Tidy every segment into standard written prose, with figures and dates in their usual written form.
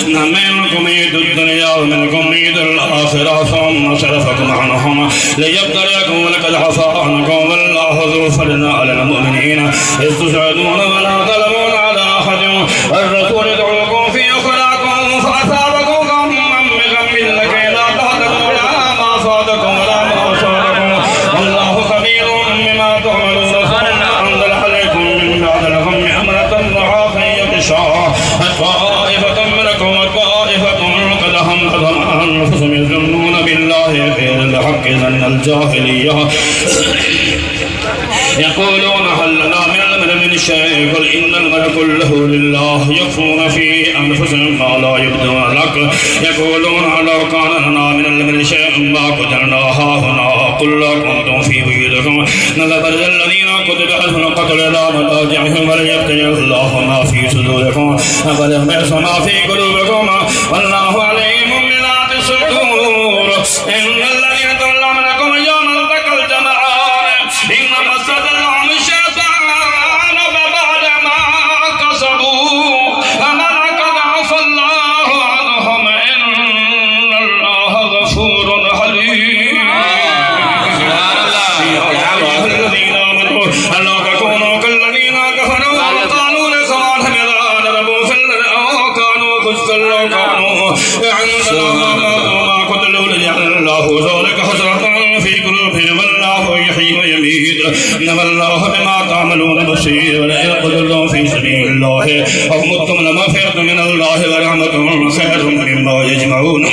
منكم عيد الدنيا ومنكم عيد الآخرة ثم صرفكم عنهم ليبتليكم ولقد عفا عنكم والله ذو فضل على المؤمنين إذ تسعدون ولا تلوون على أحد الرسول يدعوكم في أخراكم فأصابكم غما بغم لكي لا تحزنوا على ما فاتكم ولا ما أصابكم والله خبير بما تعملون أنزل عليكم من بعد الغم أمنة ضعافا يغشى طائفة منكم وطائفة قد همتهم أنفسهم يظنون بالله غير الحق ظن الجاهلية يقولون هل لنا من الأمر من شيء قل إن الأمر كله لله يخفون في أنفسهم ما لا يبدون لك يقولون لو كان لنا من الأمر شيء ما قتلنا هاهنا قل لو كنتم في بيوتكم لبرز الذين كتب القتل إلى مضاجعهم وليبتلي الله ما في صدوركم وليمحص ما في قلوبكم والله عليم بذات الصدور إن الذين تولوا منكم يوم التقى الجمعان إنما استزلهم الشيطان بعد ما كسبوا ولقد عفا الله عنهم إن الله غفور حليم يا الذين آمنوا لا تكونوا كالذين كفروا وقالوا لإخوانهم إذا ضربوا في الأرض كانوا كفرا لو كانوا يعلمون ما قتلوا ليجعل الله ذلك حسرة في قلوبهم والله يحيي ويميت إنما الله بما تعملون بصير ولئن قتلتم في سبيل الله أو متم لمغفرة من الله ورحمة خير مما يجمعون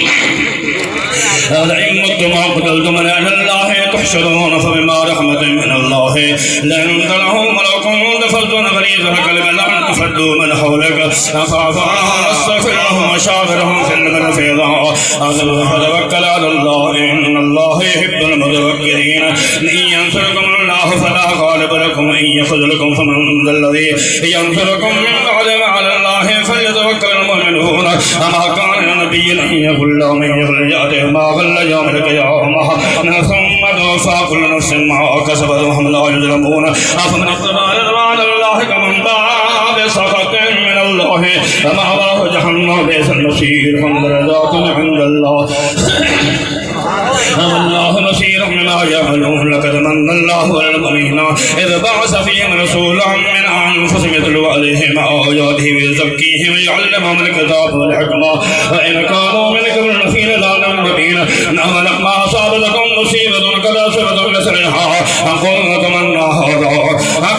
لئن متم أو قتلتم لأن الله تحشرون فبما رحمة من الله لأنت لهم ولو كنت فظا غليظ القلب لانفضوا من حولك فاعف عنهم واستغفر لهم وشاورهم في الأمر فإذا عزموا فتوكل على الله إن الله يحب المتوكلين إن ينصركم الله فلا غالب لكم إن يخذلكم فمن ذا الذي ينصركم من بعد ما على الله فليتوكل المؤمنون أما كان لنبي أن يغل من يغل يأتي ما غل يوم القيامة ثم توفى كل نفس ما كسبت وهم لا يظلمون أفمن اقتضى رضوان الله كمن باع بسخط من الله فمأواه جهنم بئس المصير هم درجات عند الله والله بصير بما يعملون لقد من الله على المؤمنين إذ بعث فيهم رسولا من أنفسهم يتلو عليهم آياته ويزكيهم ويعلمهم الكتاب والحكمة وإن كانوا من قبل لفي ضلال مبين ما أصابتكم مصيبة قد أصبتم مثلها قل تمنى هذا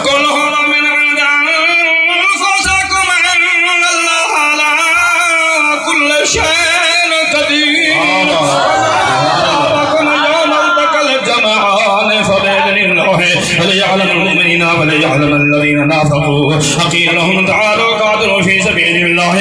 قل هذا من عند أنفسكم إن الله على كل شيء قدير وليعلم المؤمنين وليعلم الذين نافقوا قيل لهم تعالوا قاتلوا في سبيل الله